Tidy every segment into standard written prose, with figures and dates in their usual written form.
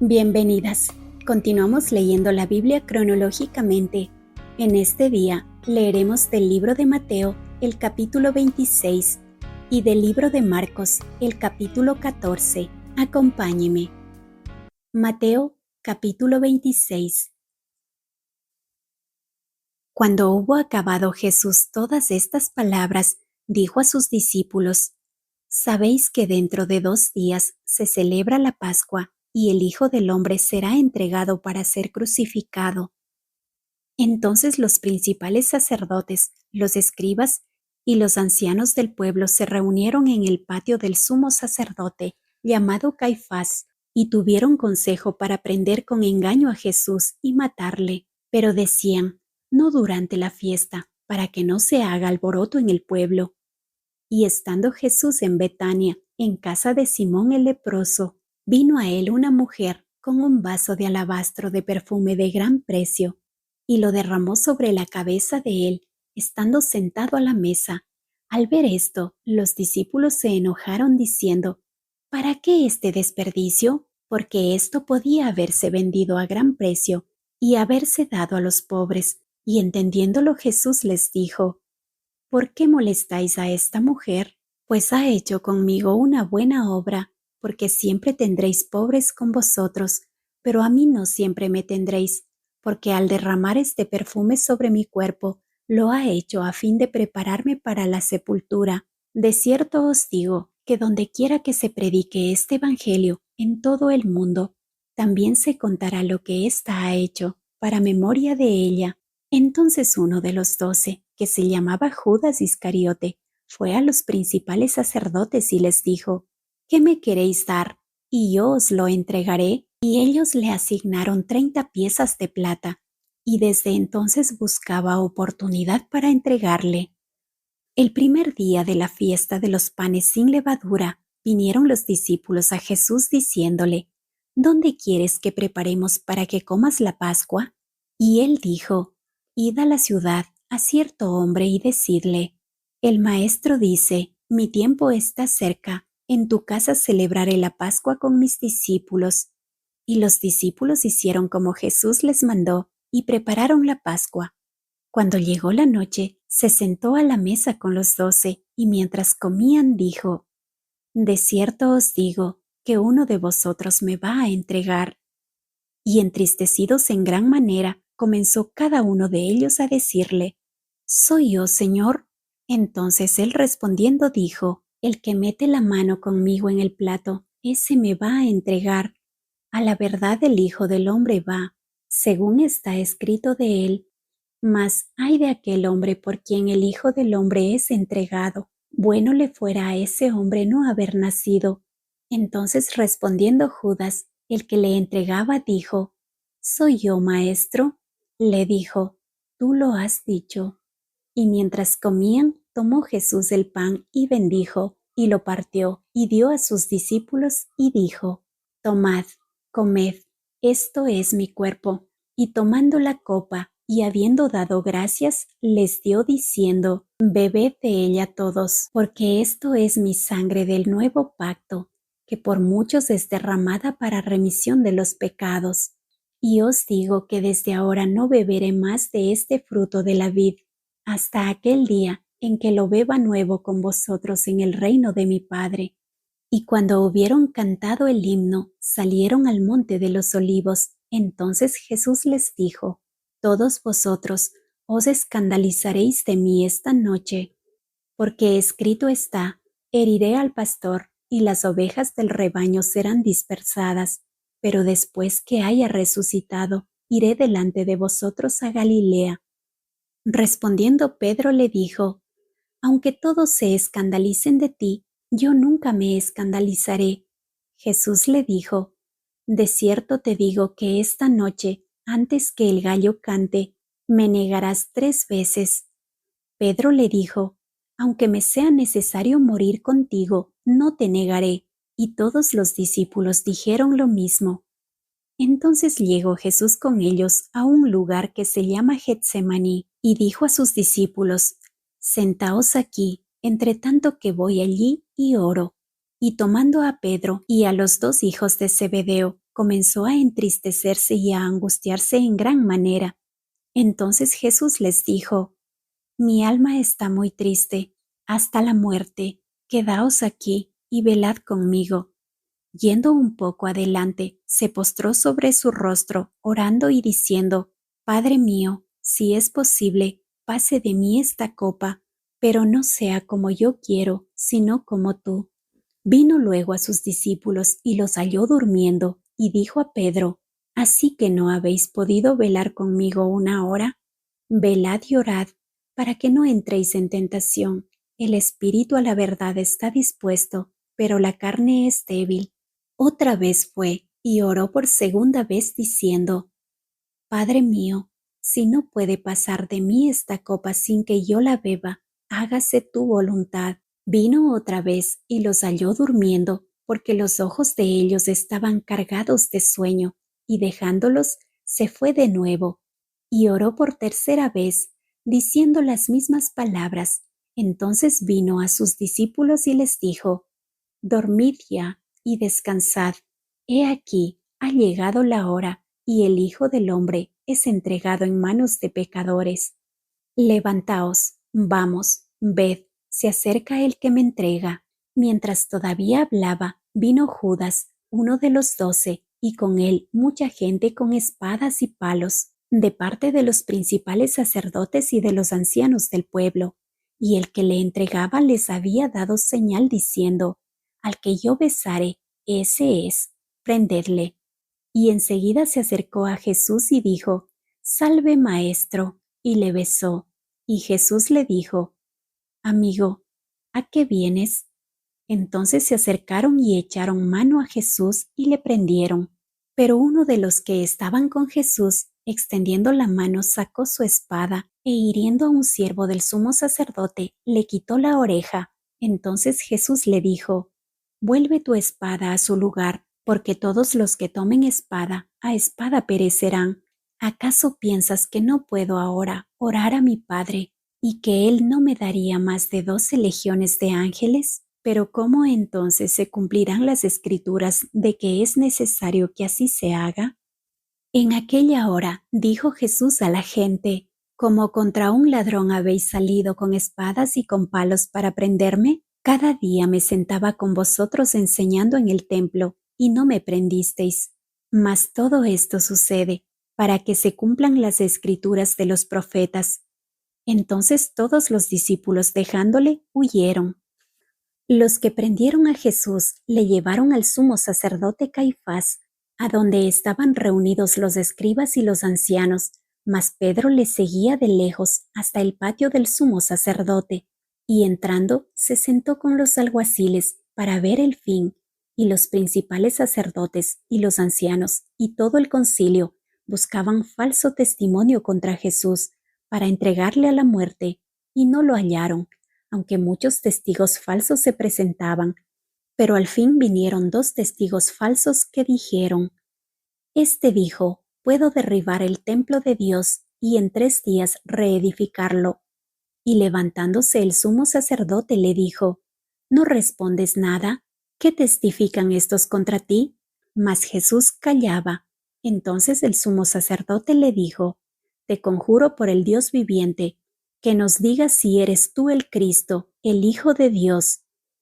Bienvenidas. Continuamos leyendo la Biblia cronológicamente. En este día leeremos del libro de Mateo el capítulo 26 y del libro de Marcos el capítulo 14. Acompáñeme. Mateo capítulo 26. Cuando hubo acabado Jesús todas estas palabras, dijo a sus discípulos: «Sabéis que dentro de 2 días se celebra la Pascua, y el Hijo del Hombre será entregado para ser crucificado». Entonces los principales sacerdotes, los escribas y los ancianos del pueblo se reunieron en el patio del sumo sacerdote, llamado Caifás, y tuvieron consejo para prender con engaño a Jesús y matarle. Pero decían: «No durante la fiesta, para que no se haga alboroto en el pueblo». Y estando Jesús en Betania, en casa de Simón el leproso, vino a él una mujer con un vaso de alabastro de perfume de gran precio, y lo derramó sobre la cabeza de él, estando sentado a la mesa. Al ver esto, los discípulos se enojaron diciendo: «¿Para qué este desperdicio? Porque esto podía haberse vendido a gran precio y haberse dado a los pobres». Y entendiéndolo, Jesús les dijo: «¿Por qué molestáis a esta mujer? Pues ha hecho conmigo una buena obra, porque siempre tendréis pobres con vosotros, pero a mí no siempre me tendréis, porque al derramar este perfume sobre mi cuerpo, lo ha hecho a fin de prepararme para la sepultura. De cierto os digo que donde quiera que se predique este evangelio en todo el mundo, también se contará lo que ésta ha hecho, para memoria de ella». Entonces uno de los 12, que se llamaba Judas Iscariote, fue a los principales sacerdotes y les dijo: «¿Qué me queréis dar? Y yo os lo entregaré». Y ellos le asignaron 30 piezas de plata, y desde entonces buscaba oportunidad para entregarle. El primer día de la fiesta de los panes sin levadura, vinieron los discípulos a Jesús diciéndole: «¿Dónde quieres que preparemos para que comas la Pascua?». Y él dijo: «Id a la ciudad a cierto hombre y decidle: el maestro dice: mi tiempo está cerca, en tu casa celebraré la Pascua con mis discípulos». Y los discípulos hicieron como Jesús les mandó y prepararon la Pascua. Cuando llegó la noche, se sentó a la mesa con los 12 y mientras comían dijo: «De cierto os digo que uno de vosotros me va a entregar». Y entristecidos en gran manera, comenzó cada uno de ellos a decirle: «¿Soy yo, Señor?». Entonces él respondiendo dijo: «El que mete la mano conmigo en el plato, ese me va a entregar. A la verdad el Hijo del Hombre va, según está escrito de él. Mas ay de aquel hombre por quien el Hijo del Hombre es entregado. Bueno le fuera a ese hombre no haber nacido». Entonces respondiendo Judas, el que le entregaba, dijo: «¿Soy yo, maestro?». Le dijo: «Tú lo has dicho». Y mientras comían, tomó Jesús el pan y bendijo, y lo partió, y dio a sus discípulos, y dijo: «Tomad, comed, esto es mi cuerpo». Y tomando la copa, y habiendo dado gracias, les dio diciendo: «Bebed de ella todos, porque esto es mi sangre del nuevo pacto, que por muchos es derramada para remisión de los pecados. Y os digo que desde ahora no beberé más de este fruto de la vid, hasta aquel día en que lo beba nuevo con vosotros en el reino de mi Padre». Y cuando hubieron cantado el himno, salieron al monte de los olivos. Entonces Jesús les dijo: «Todos vosotros os escandalizaréis de mí esta noche, porque escrito está: heriré al pastor, y las ovejas del rebaño serán dispersadas. Pero después que haya resucitado, iré delante de vosotros a Galilea». Respondiendo Pedro le dijo: «Aunque todos se escandalicen de ti, yo nunca me escandalizaré». Jesús le dijo: «De cierto te digo que esta noche, antes que el gallo cante, me negarás 3 veces». Pedro le dijo: «Aunque me sea necesario morir contigo, no te negaré». Y todos los discípulos dijeron lo mismo. Entonces llegó Jesús con ellos a un lugar que se llama Getsemaní, y dijo a sus discípulos: «Sentaos aquí, entre tanto que voy allí y oro». Y tomando a Pedro y a los 2 hijos de Zebedeo, comenzó a entristecerse y a angustiarse en gran manera. Entonces Jesús les dijo: Mi alma está muy triste, hasta la muerte. Quedaos aquí y velad conmigo. Yendo un poco adelante, se postró sobre su rostro, orando y diciendo: Padre mío, si es posible, pase de mí esta copa, pero no sea como yo quiero, sino como tú. Vino luego a sus discípulos y los halló durmiendo, y dijo a Pedro: ¿Así que no habéis podido velar conmigo una hora? Velad y orad, para que no entréis en tentación. El espíritu a la verdad está dispuesto, pero la carne es débil. Otra vez fue y oró por segunda vez diciendo: Padre mío, si no puede pasar de mí esta copa sin que yo la beba, hágase tu voluntad. Vino otra vez y los halló durmiendo, porque los ojos de ellos estaban cargados de sueño, y dejándolos, se fue de nuevo, y oró por tercera vez, diciendo las mismas palabras. Entonces vino a sus discípulos y les dijo: Dormid ya y descansad. He aquí, ha llegado la hora, y el Hijo del Hombre es entregado en manos de pecadores. Levantaos, vamos, ved, se acerca el que me entrega. Mientras todavía hablaba, vino Judas, uno de los 12, y con él mucha gente con espadas y palos, de parte de los principales sacerdotes y de los ancianos del pueblo. Y el que le entregaba les había dado señal diciendo: Al que yo besare, ese es, prendedle. Y enseguida se acercó a Jesús y dijo: Salve, maestro, y le besó. Y Jesús le dijo: Amigo, ¿a qué vienes? Entonces se acercaron y echaron mano a Jesús y le prendieron. Pero uno de los que estaban con Jesús, extendiendo la mano, sacó su espada e hiriendo a un siervo del sumo sacerdote, le quitó la oreja. Entonces Jesús le dijo: Vuelve tu espada a su lugar, porque todos los que tomen espada, a espada perecerán. ¿Acaso piensas que no puedo ahora orar a mi Padre, y que Él no me daría más de 12 legiones de ángeles? Pero ¿cómo entonces se cumplirán las escrituras de que es necesario que así se haga? En aquella hora dijo Jesús a la gente: ¿Como contra un ladrón habéis salido con espadas y con palos para prenderme? Cada día me sentaba con vosotros enseñando en el templo, y no me prendisteis. Mas todo esto sucede para que se cumplan las escrituras de los profetas. Entonces todos los discípulos, dejándole, huyeron. Los que prendieron a Jesús le llevaron al sumo sacerdote Caifás, a donde estaban reunidos los escribas y los ancianos, mas Pedro les seguía de lejos hasta el patio del sumo sacerdote, y entrando se sentó con los alguaciles para ver el fin, y los principales sacerdotes y los ancianos y todo el concilio buscaban falso testimonio contra Jesús para entregarle a la muerte, y no lo hallaron, aunque muchos testigos falsos se presentaban. Pero al fin vinieron 2 testigos falsos que dijeron: Este dijo: Puedo derribar el templo de Dios y en 3 días reedificarlo. Y levantándose el sumo sacerdote le dijo: ¿No respondes nada? ¿Qué testifican estos contra ti? Mas Jesús callaba. Entonces el sumo sacerdote le dijo: Te conjuro por el Dios viviente, que nos digas si eres tú el Cristo, el Hijo de Dios.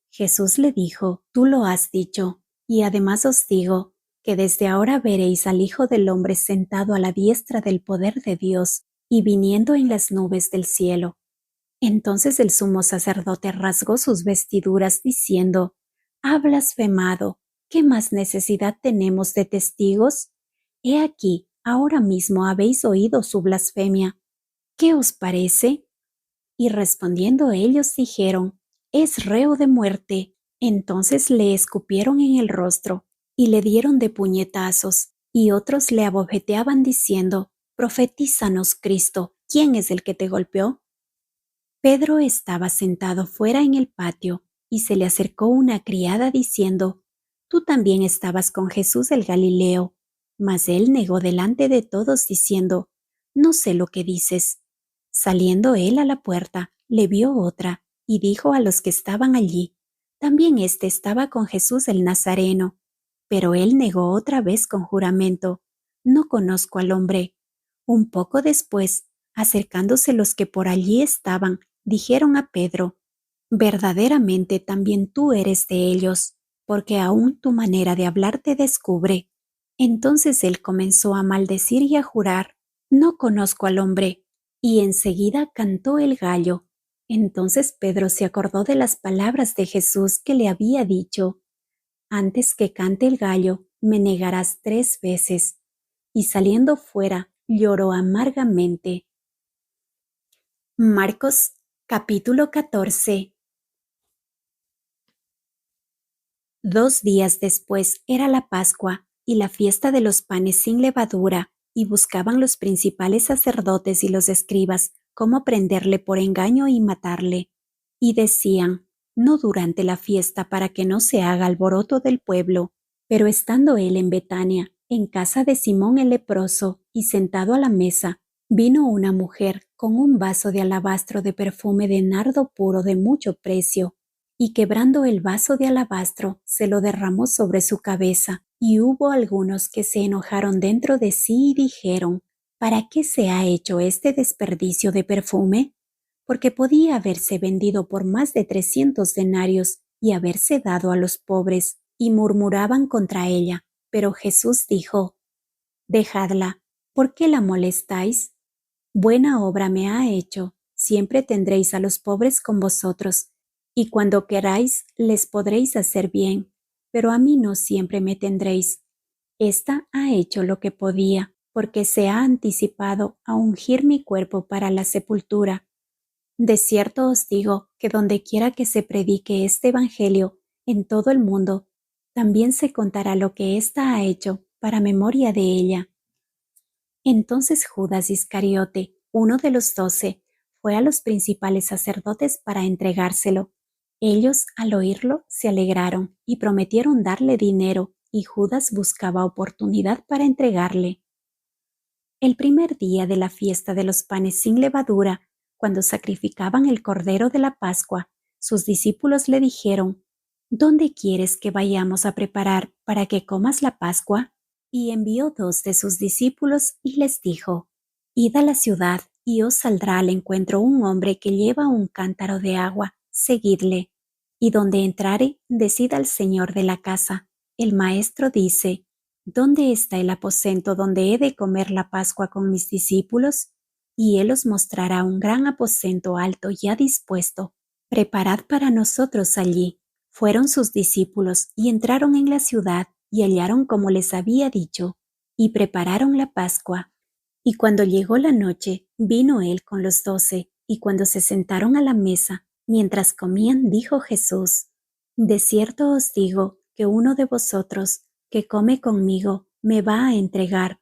Jesús le dijo: Tú lo has dicho, y además os digo, que desde ahora veréis al Hijo del Hombre sentado a la diestra del poder de Dios, y viniendo en las nubes del cielo. Entonces el sumo sacerdote rasgó sus vestiduras diciendo: Ha blasfemado. ¿Qué más necesidad tenemos de testigos? He aquí, ahora mismo habéis oído su blasfemia. ¿Qué os parece? Y respondiendo ellos dijeron: Es reo de muerte. Entonces le escupieron en el rostro y le dieron de puñetazos, y otros le abofeteaban diciendo: Profetízanos, Cristo, ¿quién es el que te golpeó? Pedro estaba sentado fuera en el patio, y se le acercó una criada diciendo: Tú también estabas con Jesús el Galileo. Mas él negó delante de todos diciendo: No sé lo que dices. Saliendo él a la puerta, le vio otra, y dijo a los que estaban allí: También éste estaba con Jesús el Nazareno. Pero él negó otra vez con juramento: no conozco al hombre. Un poco después, acercándose los que por allí estaban, dijeron a Pedro: verdaderamente también tú eres de ellos, porque aún tu manera de hablar te descubre. Entonces él comenzó a maldecir y a jurar: no conozco al hombre. Y enseguida cantó el gallo. Entonces Pedro se acordó de las palabras de Jesús que le había dicho: antes que cante el gallo, me negarás 3 veces. Y saliendo fuera, lloró amargamente. Marcos capítulo 14. 2 días después era la Pascua y la fiesta de los panes sin levadura, y buscaban los principales sacerdotes y los escribas cómo prenderle por engaño y matarle. Y decían: no durante la fiesta, para que no se haga alboroto del pueblo. Pero estando él en Betania, en casa de Simón el leproso, y sentado a la mesa, vino una mujer con un vaso de alabastro de perfume de nardo puro de mucho precio, y quebrando el vaso de alabastro, se lo derramó sobre su cabeza. Y hubo algunos que se enojaron dentro de sí y dijeron: ¿para qué se ha hecho este desperdicio de perfume? Porque podía haberse vendido por más de 300 denarios y haberse dado a los pobres. Y murmuraban contra ella. Pero Jesús dijo: dejadla, ¿por qué la molestáis? Buena obra me ha hecho. Siempre tendréis a los pobres con vosotros, y cuando queráis les podréis hacer bien, pero a mí no siempre me tendréis. Esta ha hecho lo que podía, porque se ha anticipado a ungir mi cuerpo para la sepultura. De cierto os digo que dondequiera que se predique este evangelio en todo el mundo, también se contará lo que ésta ha hecho para memoria de ella. Entonces Judas Iscariote, uno de los 12, fue a los principales sacerdotes para entregárselo. Ellos, al oírlo, se alegraron y prometieron darle dinero, y Judas buscaba oportunidad para entregarle. El primer día de la fiesta de los panes sin levadura, cuando sacrificaban el cordero de la Pascua, sus discípulos le dijeron: ¿dónde quieres que vayamos a preparar para que comas la Pascua? Y envió 2 de sus discípulos y les dijo: id a la ciudad, y os saldrá al encuentro un hombre que lleva un cántaro de agua, seguidle. Y donde entrare, decid al señor de la casa: el maestro dice: ¿dónde está el aposento donde he de comer la Pascua con mis discípulos? Y él os mostrará un gran aposento alto ya dispuesto. Preparad para nosotros allí. Fueron sus discípulos y entraron en la ciudad y hallaron como les había dicho, y prepararon la Pascua. Y cuando llegó la noche, vino él con los 12, y cuando se sentaron a la mesa, mientras comían, dijo Jesús: de cierto os digo que uno de vosotros, que come conmigo, me va a entregar.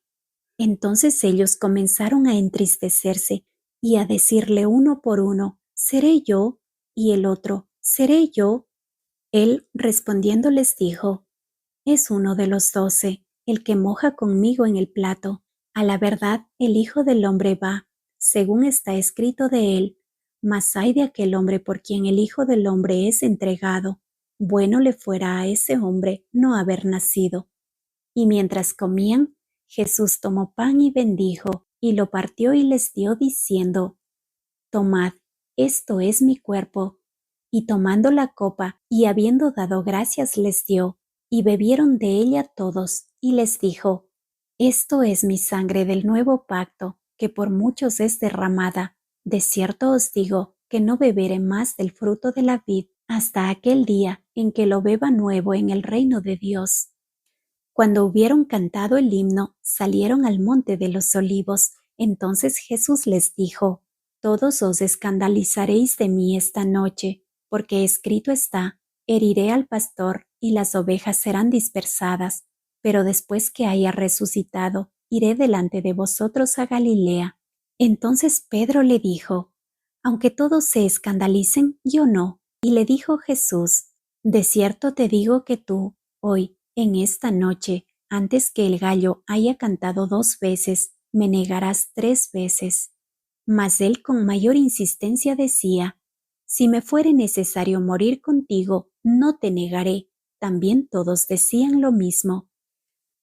Entonces ellos comenzaron a entristecerse y a decirle uno por uno: ¿seré yo? Y el otro: ¿seré yo? Él respondiendo les dijo: es uno de los 12, el que moja conmigo en el plato. A la verdad, el Hijo del Hombre va, según está escrito de él. Mas ay de aquel hombre por quien el Hijo del Hombre es entregado. Bueno le fuera a ese hombre no haber nacido. Y mientras comían, Jesús tomó pan y bendijo, y lo partió y les dio, diciendo: tomad, esto es mi cuerpo. Y tomando la copa, y habiendo dado gracias, les dio, y bebieron de ella todos, y les dijo: esto es mi sangre del nuevo pacto, que por muchos es derramada. De cierto os digo que no beberé más del fruto de la vid hasta aquel día en que lo beba nuevo en el reino de Dios. Cuando hubieron cantado el himno, salieron al monte de los olivos. Entonces Jesús les dijo: todos os escandalizaréis de mí esta noche, porque escrito está: heriré al pastor, y las ovejas serán dispersadas. Pero después que haya resucitado, iré delante de vosotros a Galilea. Entonces Pedro le dijo: aunque todos se escandalicen, yo no. Y le dijo Jesús: de cierto te digo que tú, hoy, en esta noche, antes que el gallo haya cantado 2 veces, me negarás 3 veces. Mas él con mayor insistencia decía: si me fuere necesario morir contigo, no te negaré. también todos decían lo mismo.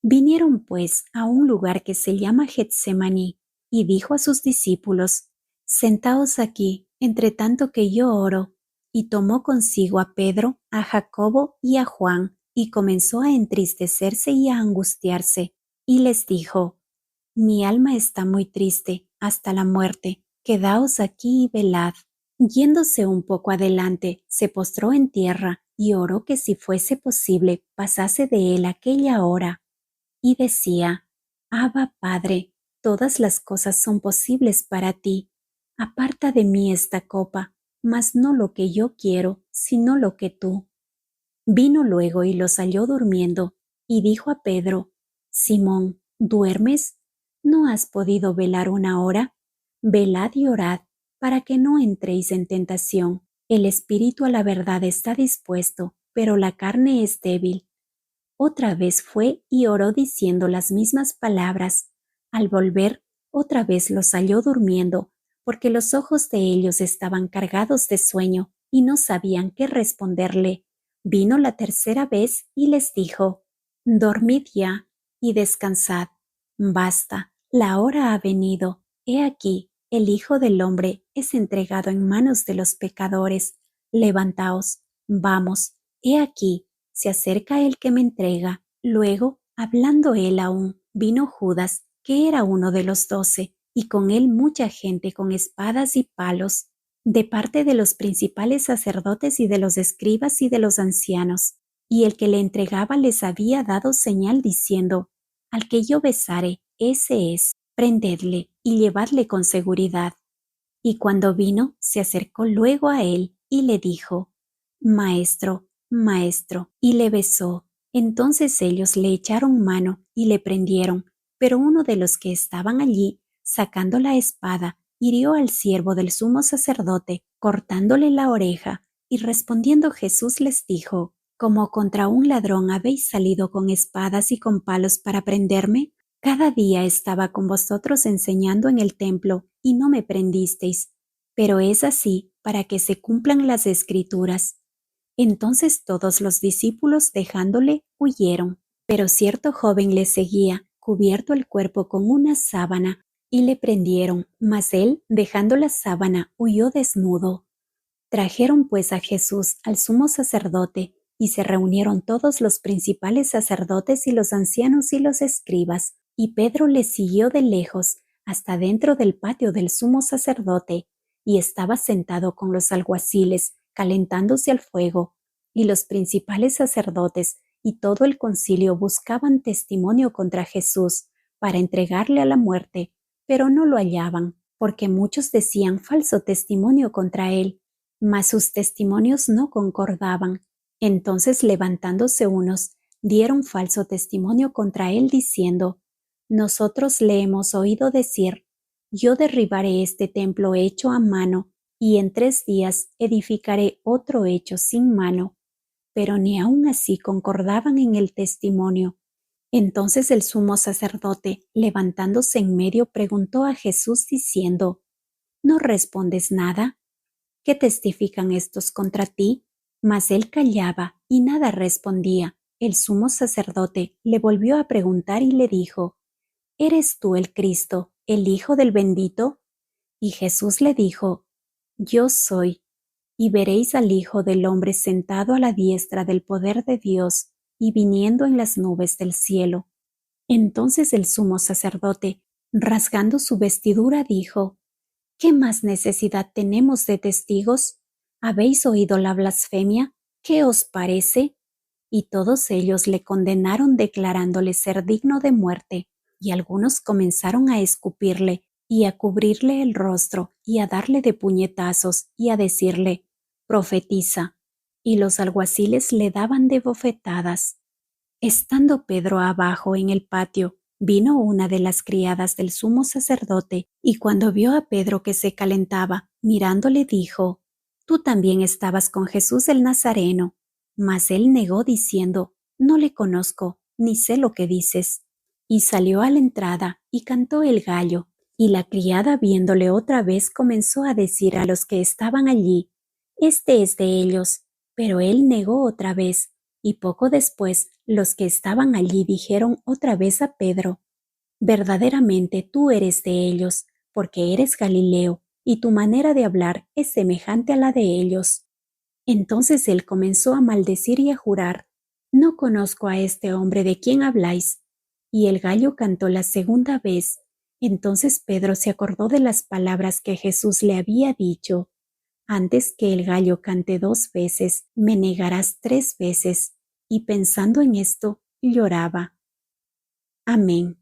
Vinieron pues a un lugar que se llama Getsemaní, y dijo a sus discípulos: Sentaos aquí, entre tanto que yo oro. Y tomó consigo a Pedro, a Jacobo y a Juan, y comenzó a entristecerse y a angustiarse, y les dijo: Mi alma está muy triste hasta la muerte, quedaos aquí y velad. Yéndose un poco adelante, se postró en tierra y oró que si fuese posible pasase de él aquella hora. Y decía: Abba, Padre, todas las cosas son posibles para ti. Aparta de mí esta copa, mas no lo que yo quiero, sino lo que tú. Vino luego y los halló durmiendo, y dijo a Pedro: Simón, ¿duermes? ¿No has podido velar una hora? Velad y orad, para que no entréis en tentación. El espíritu a la verdad está dispuesto, pero la carne es débil. Otra vez fue y oró diciendo las mismas palabras. Al volver, otra vez los halló durmiendo, porque los ojos de ellos estaban cargados de sueño y no sabían qué responderle. Vino la tercera vez y les dijo: Dormid ya y descansad. Basta, la hora ha venido. He aquí, el Hijo del Hombre es entregado en manos de los pecadores. Levantaos, vamos, he aquí, se acerca el que me entrega. Luego, hablando él aún, vino Judas, que era uno de los 12, y con él mucha gente con espadas y palos, de parte de los principales sacerdotes y de los escribas y de los ancianos. Y el que le entregaba les había dado señal diciendo: Al que yo besare, ese es, prendedle y llevadle con seguridad. Y cuando vino, se acercó luego a él y le dijo: Maestro, Maestro, y le besó. Entonces ellos le echaron mano y le prendieron, pero uno de los que estaban allí, sacando la espada, hirió al siervo del sumo sacerdote, cortándole la oreja, y respondiendo Jesús les dijo: ¿Como contra un ladrón habéis salido con espadas y con palos para prenderme? Cada día estaba con vosotros enseñando en el templo, y no me prendisteis. Pero es así para que se cumplan las Escrituras. Entonces todos los discípulos, dejándole, huyeron. Pero cierto joven le seguía, cubierto el cuerpo con una sábana, y le prendieron, mas él, dejando la sábana, huyó desnudo. Trajeron pues a Jesús al sumo sacerdote, y se reunieron todos los principales sacerdotes y los ancianos y los escribas, y Pedro le siguió de lejos hasta dentro del patio del sumo sacerdote, y estaba sentado con los alguaciles, calentándose al fuego, y los principales sacerdotes y todo el concilio buscaban testimonio contra Jesús para entregarle a la muerte, pero no lo hallaban, porque muchos decían falso testimonio contra él, mas sus testimonios no concordaban. Entonces, levantándose unos, dieron falso testimonio contra él diciendo: Nosotros le hemos oído decir: Yo derribaré este templo hecho a mano, y en 3 días edificaré otro hecho sin mano. Pero ni aun así concordaban en el testimonio. Entonces el sumo sacerdote, levantándose en medio, preguntó a Jesús diciendo: ¿No respondes nada? ¿Qué testifican estos contra ti? Mas él callaba y nada respondía. El sumo sacerdote le volvió a preguntar y le dijo: ¿Eres tú el Cristo, el Hijo del bendito? Y Jesús le dijo: Yo soy. Y veréis al Hijo del hombre sentado a la diestra del poder de Dios y viniendo en las nubes del cielo. Entonces el sumo sacerdote, rasgando su vestidura, dijo: ¿Qué más necesidad tenemos de testigos? ¿Habéis oído la blasfemia? ¿Qué os parece? Y todos ellos le condenaron declarándole ser digno de muerte, y algunos comenzaron a escupirle y a cubrirle el rostro y a darle de puñetazos y a decirle: Profetiza. Y los alguaciles le daban de bofetadas. Estando Pedro abajo en el patio, vino una de las criadas del sumo sacerdote, y cuando vio a Pedro que se calentaba, mirándole dijo: Tú también estabas con Jesús el Nazareno. Mas él negó diciendo: No le conozco, ni sé lo que dices. Y salió a la entrada, y cantó el gallo. Y la criada, viéndole otra vez, comenzó a decir a los que estaban allí: Este es de ellos. Pero él negó otra vez, Y poco después, los que estaban allí dijeron otra vez a Pedro: verdaderamente tú eres de ellos, porque eres Galileo, y tu manera de hablar es semejante a la de ellos. Entonces él comenzó a maldecir y a jurar: no conozco a este hombre de quien habláis. Y el gallo cantó la segunda vez. Entonces Pedro se acordó de las palabras que Jesús le había dicho: antes que el gallo cante 2 veces, me negarás 3 veces. Y pensando en esto, lloraba. Amén.